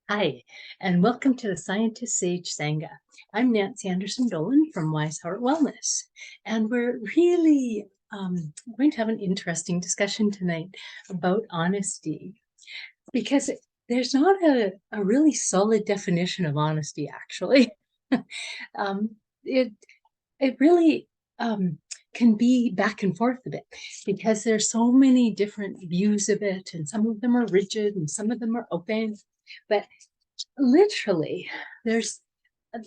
Hi, and welcome to the Scientistsage Sangha. I'm Nancy Anderson Dolan from Wise Heart Wellness, and we're really going to have an interesting discussion tonight about honesty because there's not a really solid definition of honesty, actually. um, it it really can be back and forth a bit because there's so many different views of it, and some of them are rigid and some of them are open. But literally, there's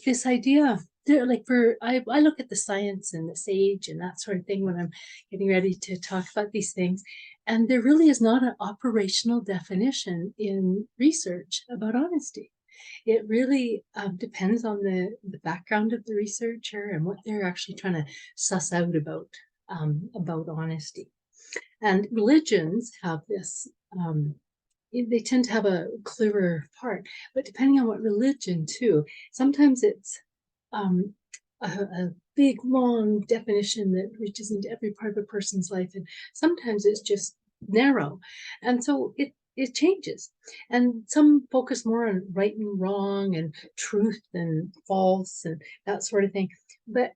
this idea there, like I look at the science and the sage and that sort of thing when I'm getting ready to talk about these things. And there really is not an operational definition in research about honesty. It really depends on the background of the researcher and what they're actually trying to suss out about honesty. And religions have this they tend to have a clearer part, but depending on what religion too, sometimes it's um, a big, long definition that reaches into every part of a person's life, and sometimes it's just narrow, and so it changes. And some focus more on right and wrong and truth and false and that sort of thing, but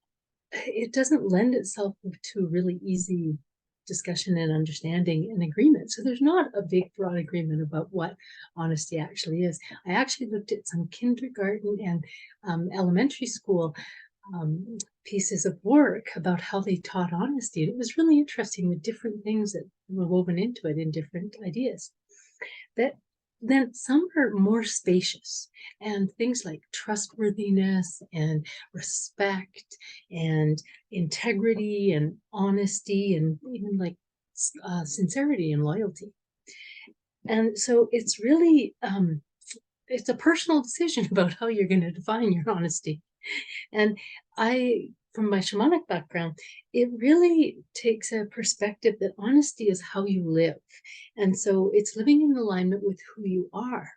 it doesn't lend itself to really easy discussion and understanding and agreement. So there's not a big broad agreement about what honesty actually is. I actually looked at some kindergarten and elementary school pieces of work about how they taught honesty. And it was really interesting, the different things that were woven into it in different ideas. That then some are more spacious, and things like trustworthiness and respect and integrity and honesty and even like sincerity and loyalty. And so it's really it's a personal decision about how you're going to define your honesty. And from my shamanic background, it really takes a perspective that honesty is how you live. And so it's living in alignment with who you are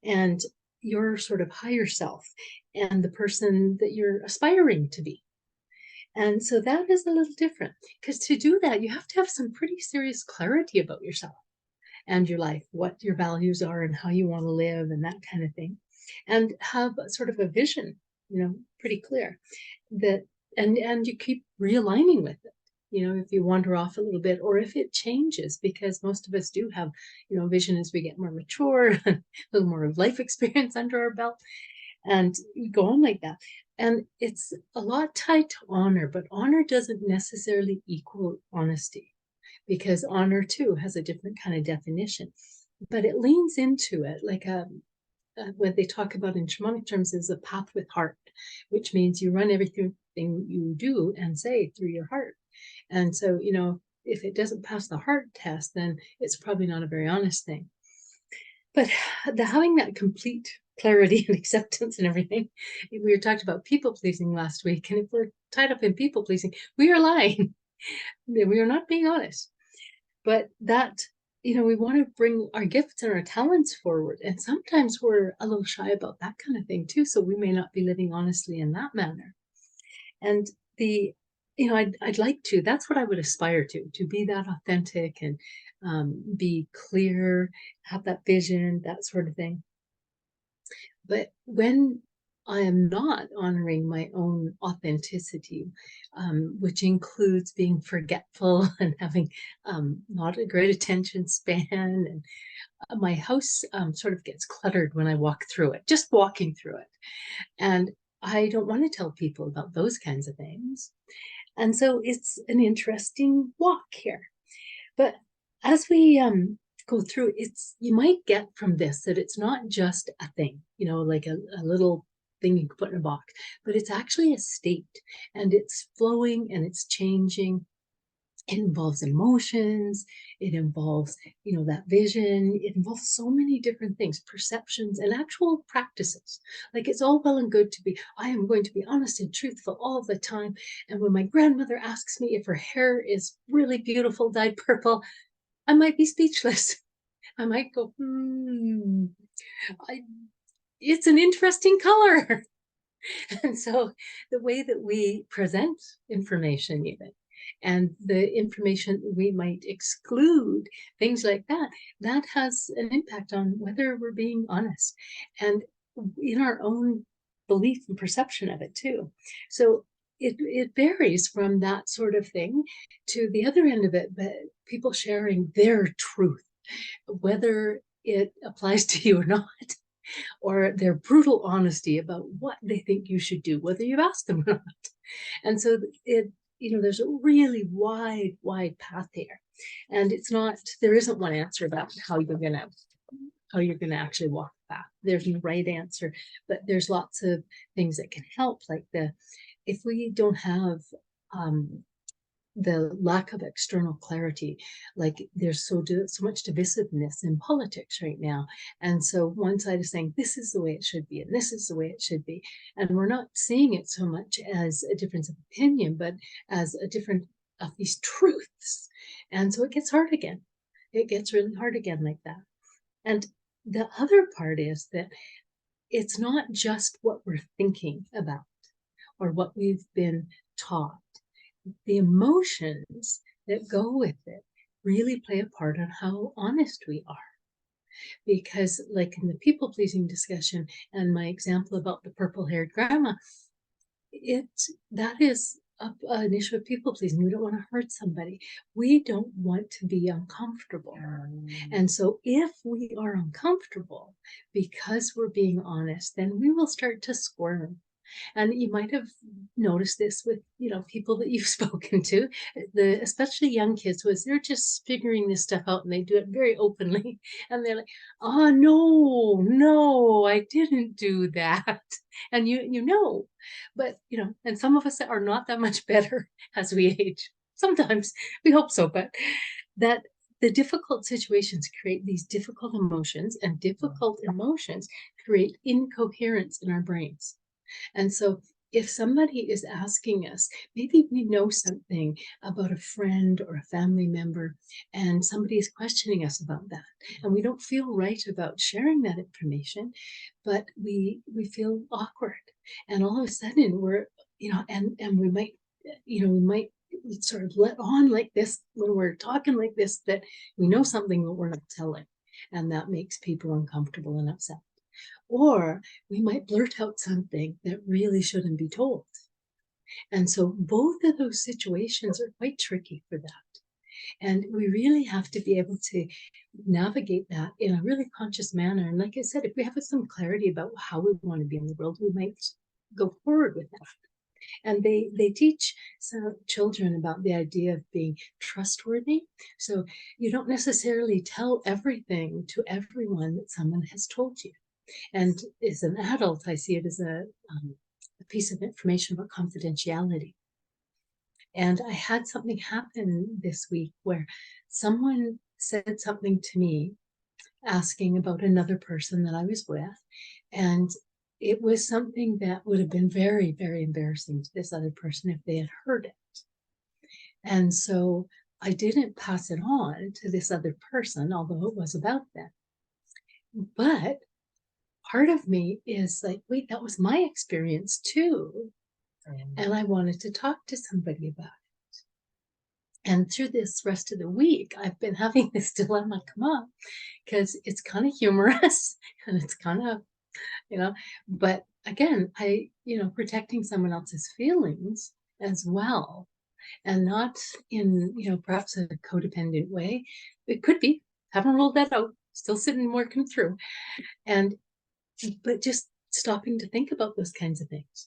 and your sort of higher self and the person that you're aspiring to be. And so that is a little different, because to do that, you have to have some pretty serious clarity about yourself and your life, what your values are and how you want to live and that kind of thing. And have sort of a vision, pretty clear that, and you keep realigning with it. If you wander off a little bit or if it changes, because most of us do have, vision as we get more mature, a little more of life experience under our belt, and you go on like that. And it's a lot tied to honor, but honor doesn't necessarily equal honesty, because honor too has a different kind of definition, but it leans into it like what they talk about in shamanic terms is a path with heart, which means you run everything you do and say through your heart. And so, if it doesn't pass the heart test, then it's probably not a very honest thing. But having that complete clarity and acceptance and everything, we were talked about people pleasing last week, and if we're tied up in people pleasing, we are lying. We are not being honest. But that, we want to bring our gifts and our talents forward. And sometimes we're a little shy about that kind of thing too. So we may not be living honestly in that manner. And I'd like to, that's what I would aspire to be that authentic and be clear, have that vision, that sort of thing. But when I am not honoring my own authenticity, which includes being forgetful and having not a great attention span. And my house sort of gets cluttered when I walk through it, just walking through it. And I don't want to tell people about those kinds of things. And so it's an interesting walk here. But as we go through, you might get from this that it's not just a thing, like a little thing you can put in a box, but it's actually a state, and it's flowing and it's changing. It involves emotions, it involves, that vision, it involves so many different things, perceptions and actual practices. Like, it's all well and good to be, I am going to be honest and truthful all the time. And when my grandmother asks me if her hair is really beautiful, dyed purple, I might be speechless. I might go, it's an interesting color. And so the way that we present information even and the information we might exclude, things like that, that has an impact on whether we're being honest and in our own belief and perception of it too. So it varies from that sort of thing to the other end of it, but people sharing their truth, whether it applies to you or not, or their brutal honesty about what they think you should do, whether you've asked them or not. And so there's a really wide path there. And there isn't one answer about how you're gonna actually walk the path. There's no right answer, but there's lots of things that can help, like if we don't have the lack of external clarity, like there's so much divisiveness in politics right now. And so one side is saying, this is the way it should be, and this is the way it should be. And we're not seeing it so much as a difference of opinion, but as a different of these truths. And so it gets hard again. It gets really hard again like that. And the other part is that it's not just what we're thinking about or what we've been taught. The emotions that go with it really play a part on how honest we are. Because like in the people-pleasing discussion and my example about the purple-haired grandma, that is an issue of people-pleasing. We don't want to hurt somebody. We don't want to be uncomfortable. And so if we are uncomfortable because we're being honest, then we will start to squirm. And you might have noticed this with, people that you've spoken to, especially young kids, they're just figuring this stuff out and they do it very openly. And they're like, oh, no, I didn't do that. And but, and some of us are not that much better as we age. Sometimes we hope so, but that the difficult situations create these difficult emotions, and difficult emotions create incoherence in our brains. And so if somebody is asking us, maybe we know something about a friend or a family member, and somebody is questioning us about that, and we don't feel right about sharing that information, but we feel awkward. And all of a sudden we're, and we might sort of let on like this when we're talking like this, that we know something that we're not telling. And that makes people uncomfortable and upset. Or we might blurt out something that really shouldn't be told. And so both of those situations are quite tricky for that. And we really have to be able to navigate that in a really conscious manner. And like I said, if we have some clarity about how we want to be in the world, we might go forward with that. And they teach some children about the idea of being trustworthy. So you don't necessarily tell everything to everyone that someone has told you. And as an adult, I see it as a piece of information about confidentiality. And I had something happen this week where someone said something to me asking about another person that I was with. And it was something that would have been very, very embarrassing to this other person if they had heard it. And so I didn't pass it on to this other person, although it was about them. But part of me is like, wait, that was my experience too. And I wanted to talk to somebody about it. And through this rest of the week, I've been having this dilemma come up because it's kind of humorous and it's kind of, but again, protecting someone else's feelings as well, and not in, perhaps a codependent way. It could be, haven't ruled that out, still sitting working through. But just stopping to think about those kinds of things.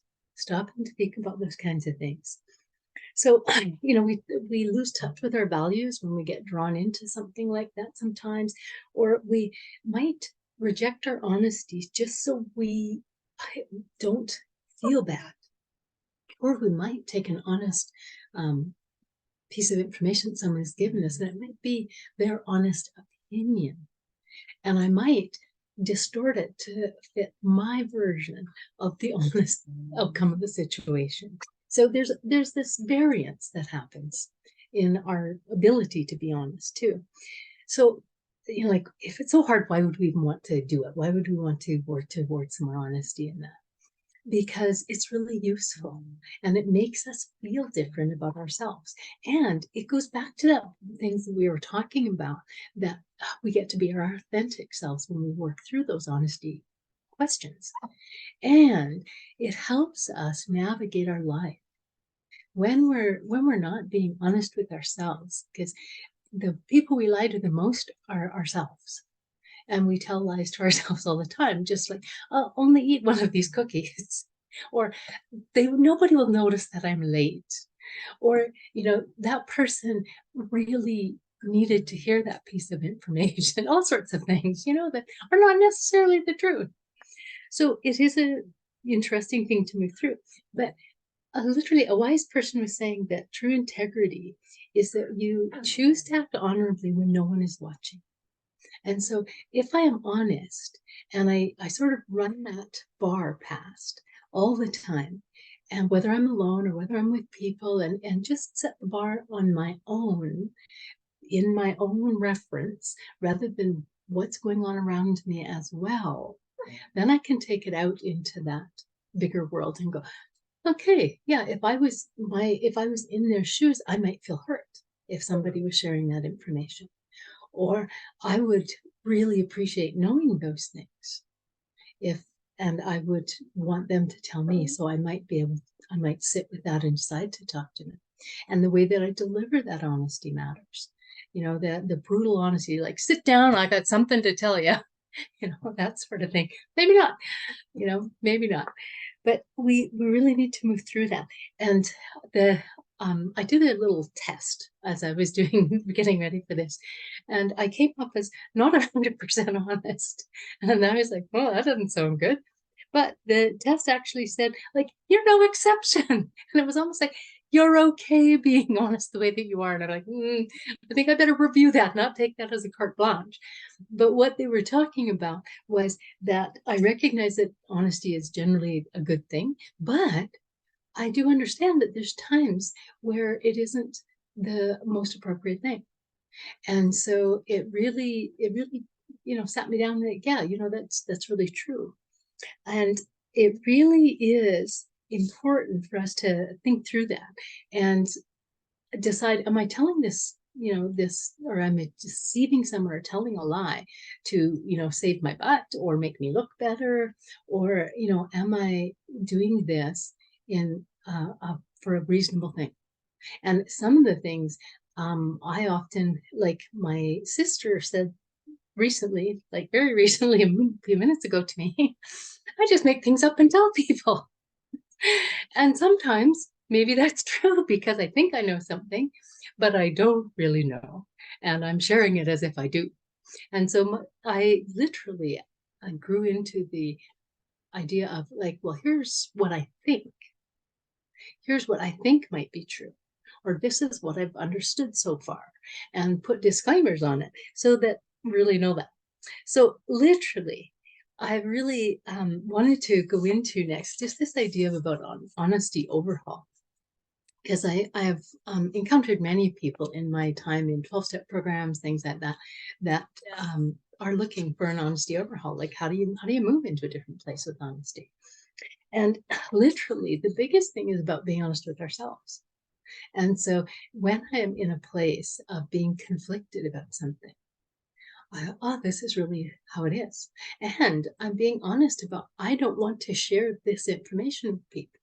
So, we lose touch with our values when we get drawn into something like that sometimes, or we might reject our honesties just so we don't feel bad. Or we might take an honest piece of information someone has given us, and it might be their honest opinion. And I might distort it to fit my version of the honest outcome of the situation. So there's this variance that happens in our ability to be honest too. So, like, if it's so hard, why would we even want to do it? Why would we want to work towards more honesty in that? because it's really useful and it makes us feel different about ourselves. And it goes back to that things that we were talking about, that we get to be our authentic selves when we work through those honesty questions. And it helps us navigate our life when we're not being honest with ourselves, because the people we lie to the most are ourselves. And we tell lies to ourselves all the time, just like, I'll only eat one of these cookies. Or nobody will notice that I'm late. Or, that person really needed to hear that piece of information, all sorts of things, that are not necessarily the truth. So it is an interesting thing to move through. But literally, a wise person was saying that true integrity is that you choose to act honorably when no one is watching. And so if I am honest and I sort of run that bar past all the time, and whether I'm alone or whether I'm with people, and just set the bar on my own, in my own reference, rather than what's going on around me as well, then I can take it out into that bigger world and go, okay, yeah, if I was in their shoes, I might feel hurt if somebody was sharing that information. Or I would really appreciate knowing those things and I would want them to tell me. So I might sit with that and decide to talk to them. And the way that I deliver that honesty matters. The brutal honesty, like, sit down, I got something to tell you, that sort of thing. Maybe not, maybe not. But we really need to move through that. And I did a little test as I was getting ready for this, and I came up as not 100% honest. And I was like, well, that doesn't sound good. But the test actually said, like, you're no exception. And it was almost like, you're okay being honest the way that you are. And I'm like, I think I better review that, not take that as a carte blanche. But what they were talking about was that I recognize that honesty is generally a good thing, but I do understand that there's times where it isn't the most appropriate thing. And so it really, sat me down like, yeah, that's really true. And it really is important for us to think through that and decide, am I telling this, or am I deceiving someone or telling a lie to, save my butt or make me look better? Or, am I doing this for a reasonable thing? And some of the things I often, like my sister said recently, like very recently, a few minutes ago to me, I just make things up and tell people. And sometimes maybe that's true because I think I know something, but I don't really know. And I'm sharing it as if I do. And so I grew into the idea of like, well, here's what I think. Here's what I think might be true. Or this is what I've understood so far, and put disclaimers on it so that really know that. So literally, I really wanted to go into next just this idea about honesty overhaul, because I have encountered many people in my time in 12-step programs, things like that are looking for an honesty overhaul. Like, how do you move into a different place with honesty? And literally, the biggest thing is about being honest with ourselves. And so when I am in a place of being conflicted about something, this is really how it is. And I'm being honest about, I don't want to share this information with people.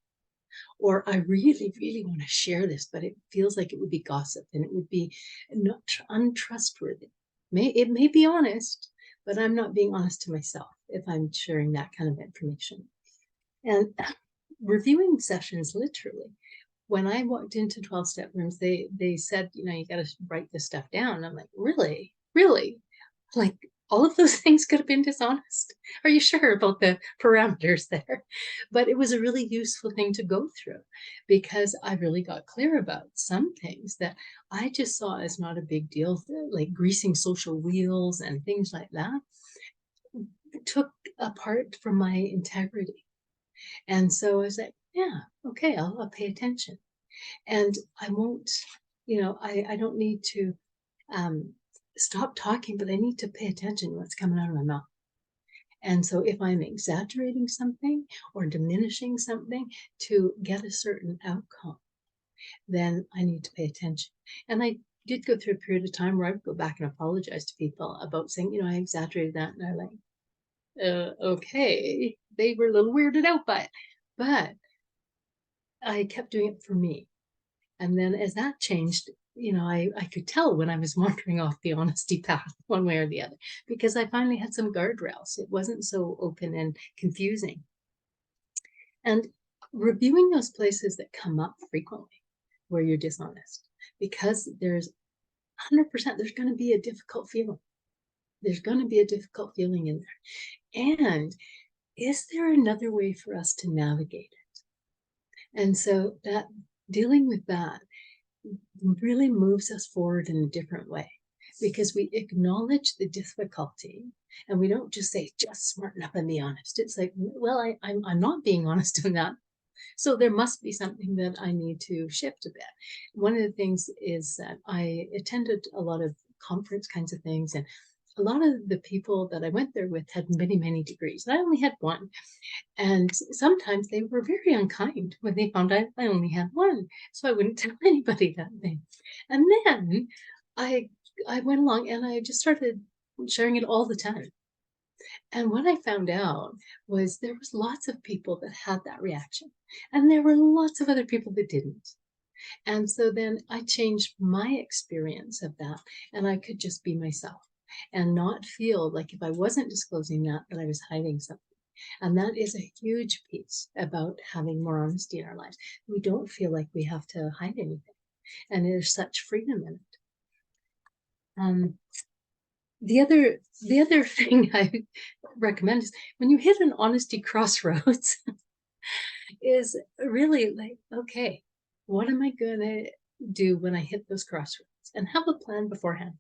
Or I really, really want to share this, but it feels like it would be gossip and it would be not untrustworthy. It may be honest, but I'm not being honest to myself if I'm sharing that kind of information. And reviewing sessions, literally, when I walked into 12-step rooms, they said, you got to write this stuff down. And I'm like, really? Like, all of those things could have been dishonest? Are you sure about the parameters there? But it was a really useful thing to go through, because I really got clear about some things that I just saw as not a big deal, like greasing social wheels and things like that, took apart from my integrity. And so I was like, yeah, okay, I'll pay attention. And I won't, I don't need to stop talking, but I need to pay attention to what's coming out of my mouth. And so if I'm exaggerating something or diminishing something to get a certain outcome, then I need to pay attention. And I did go through a period of time where I would go back and apologize to people about saying, you know, I exaggerated that. And they're like, okay. They were a little weirded out by it. But I kept doing it for me. And then as that changed, you know, I could tell when I was wandering off the honesty path one way or the other, because I finally had some guardrails. It wasn't so open and confusing. And reviewing those places that come up frequently where you're dishonest, because there's 100%, there's going to be a difficult feeling. There's going to be a difficult feeling in there. And is there another way for us to navigate it? And so that dealing with that really moves us forward in a different way, because we acknowledge the difficulty and we don't just say, just smarten up and be honest. It's like, well, I'm not being honest in that. So there must be something that I need to shift a bit. One of the things is that I attended a lot of conference kinds of things, and a lot of the people that I went there with had many, many degrees. I only had one. And sometimes they were very unkind when they found out I only had one. So I wouldn't tell anybody that thing. And then I went along and I just started sharing it all the time. And what I found out was there was lots of people that had that reaction. And there were lots of other people that didn't. And so then I changed my experience of that, and I could just be myself and not feel like if I wasn't disclosing that I was hiding something. And that is a huge piece about having more honesty in our lives. We don't feel like we have to hide anything. And there's such freedom in it. The other thing I recommend is when you hit an honesty crossroads, is really like, okay, what am I gonna do when I hit those crossroads? And have a plan beforehand.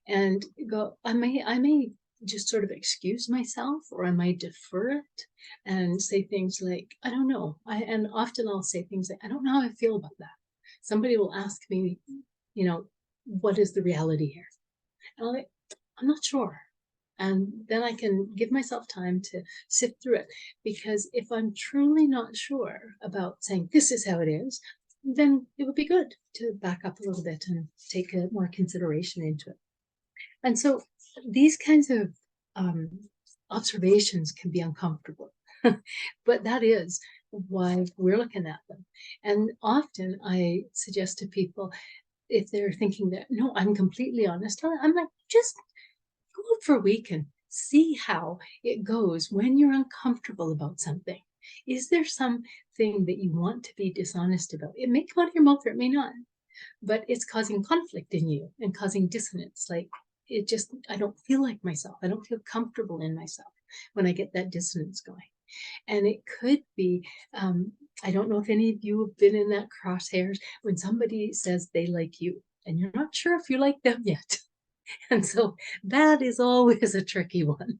And go, I may just sort of excuse myself, or I might defer it and say things like, I don't know. And often I'll say things like, I don't know how I feel about that. Somebody will ask me, you know, what is the reality here? And I'm not sure. And then I can give myself time to sift through it. Because if I'm truly not sure about saying this is how it is, then it would be good to back up a little bit and take a more consideration into it. And so these kinds of observations can be uncomfortable, but that is why we're looking at them. And often I suggest to people, if they're thinking that, no, I'm completely honest, I'm like, just go out for a week and see how it goes when you're uncomfortable about something. Is there something that you want to be dishonest about? It may come out of your mouth or it may not, but it's causing conflict in you and causing dissonance. Like, it just, I don't feel like myself. I don't feel comfortable in myself when I get that dissonance going. And it could be, I don't know if any of you have been in that crosshairs when somebody says they like you and you're not sure if you like them yet. And so that is always a tricky one.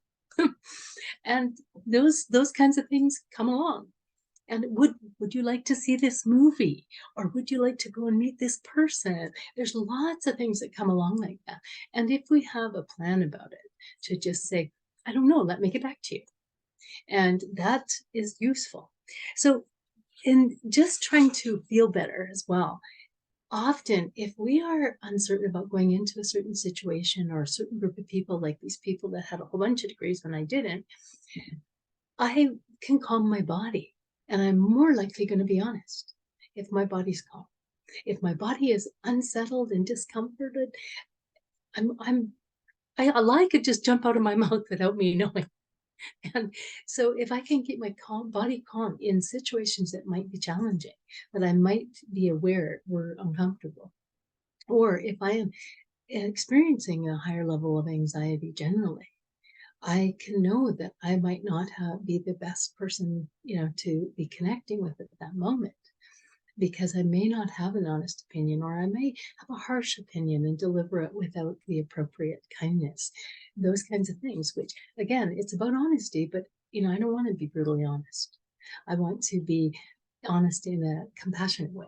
And those kinds of things come along. And would you like to see this movie? Or would you like to go and meet this person? There's lots of things that come along like that. And if we have a plan about it, to just say, I don't know, let me get back to you. And that is useful. So in just trying to feel better as well, often if we are uncertain about going into a certain situation or a certain group of people, like these people that had a whole bunch of degrees when I didn't, I can calm my body. And I'm more likely going to be honest if my body's calm. If my body is unsettled and discomforted, a lie could just jump out of my mouth without me knowing. And so if I can keep my body calm in situations that might be challenging, that I might be aware were uncomfortable, or if I am experiencing a higher level of anxiety generally, I can know that I might not be the best person, to be connecting with at that moment, because I may not have an honest opinion, or I may have a harsh opinion and deliver it without the appropriate kindness. Those kinds of things, which again, it's about honesty, but I don't want to be brutally honest. I want to be honest in a compassionate way.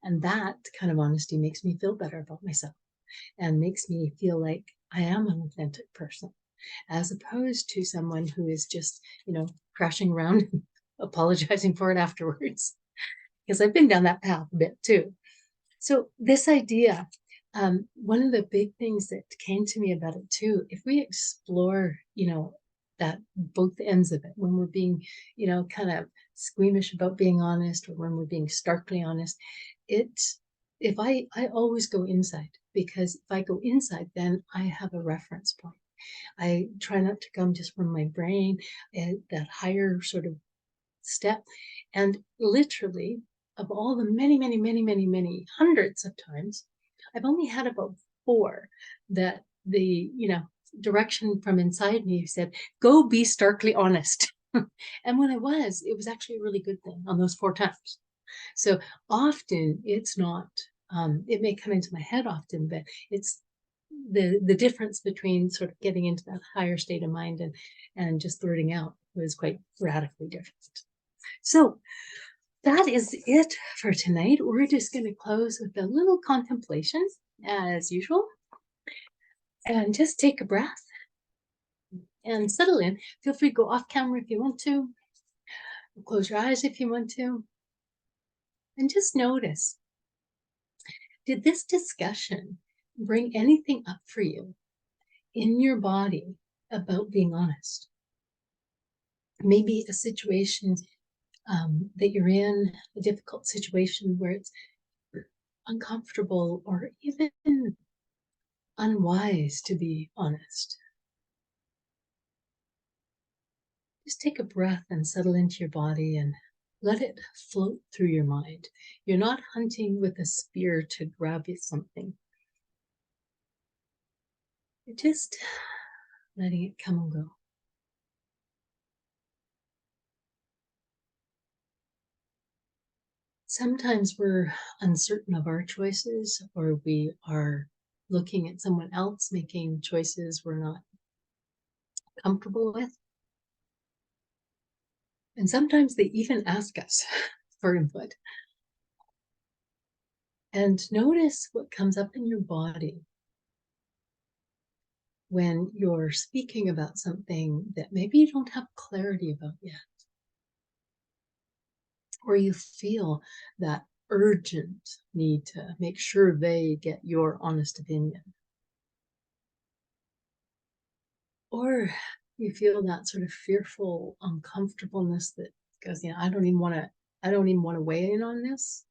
And that kind of honesty makes me feel better about myself and makes me feel like I am an authentic person. as opposed to someone who is just, crashing around and apologizing for it afterwards. Because I've been down that path a bit too. So this idea, one of the big things that came to me about it too, if we explore, that both ends of it, when we're being, kind of squeamish about being honest, or when we're being starkly honest, I always go inside, because if I go inside, then I have a reference point. I try not to come just from my brain, that higher sort of step. And literally, of all the many, many, many, many, many hundreds of times, I've only had about 4 that the, direction from inside me said, go be starkly honest. And when I was, it was actually a really good thing on those 4 times. So often it's not, it may come into my head often, but it's the difference between sort of getting into that higher state of mind and just blurting out was quite radically different. So that is it for tonight. We're just going to close with a little contemplation as usual, and just take a breath and settle in. Feel free to go off camera if you want to, close your eyes if you want to, and just notice, did this discussion bring anything up for you in your body about being honest? Maybe a situation that you're in, a difficult situation where it's uncomfortable or even unwise to be honest. Just take a breath and settle into your body and let it float through your mind. You're not hunting with a spear to grab you something. You're just letting it come and go. Sometimes we're uncertain of our choices, or we are looking at someone else making choices we're not comfortable with. And sometimes they even ask us for input. And notice what comes up in your body when you're speaking about something that maybe you don't have clarity about yet, or you feel that urgent need to make sure they get your honest opinion. Or you feel that sort of fearful uncomfortableness that goes, I don't even want to weigh in on this.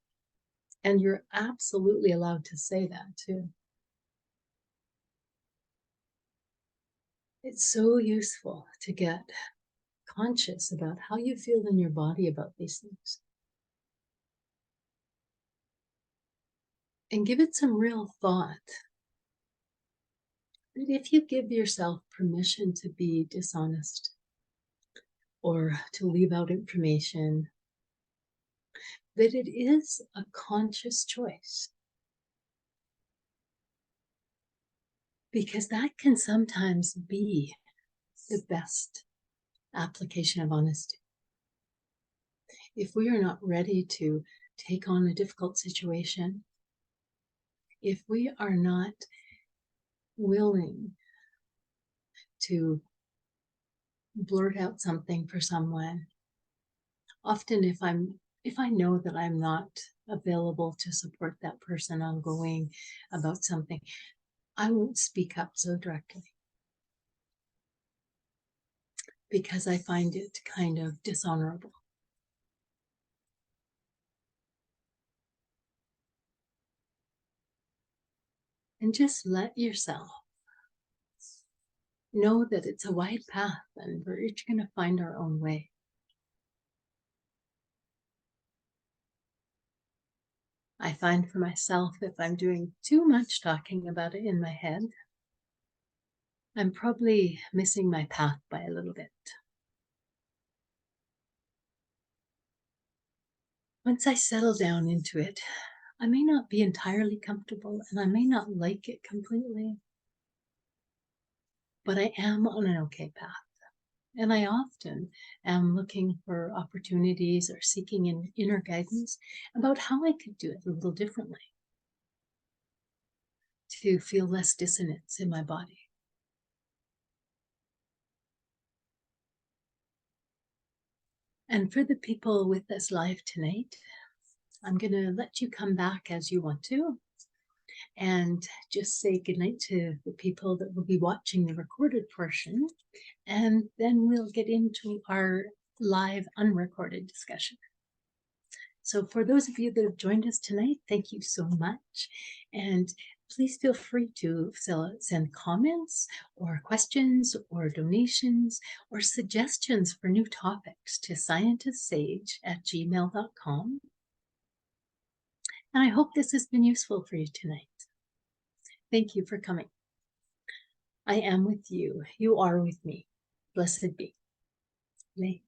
And you're absolutely allowed to say that too. It's so useful to get conscious about how you feel in your body about these things. And give it some real thought. That if you give yourself permission to be dishonest or to leave out information, that it is a conscious choice. Because that can sometimes be the best application of honesty. If we are not ready to take on a difficult situation, if we are not willing to blurt out something for someone, often if I know that I'm not available to support that person ongoing about something, I won't speak up so directly, because I find it kind of dishonorable. And just let yourself know that it's a wide path and we're each going to find our own way. I find for myself, if I'm doing too much talking about it in my head, I'm probably missing my path by a little bit. Once I settle down into it, I may not be entirely comfortable and I may not like it completely, but I am on an okay path. And I often am looking for opportunities or seeking inner guidance about how I could do it a little differently to feel less dissonance in my body. And for the people with us live tonight, I'm going to let you come back as you want to and just say goodnight to the people that will be watching the recorded portion. And then we'll get into our live unrecorded discussion. So for those of you that have joined us tonight, thank you so much. And please feel free to send comments or questions or donations or suggestions for new topics to scientistsage@gmail.com. And I hope this has been useful for you tonight. Thank you for coming. I am with you. You are with me. Blessed be. Lay.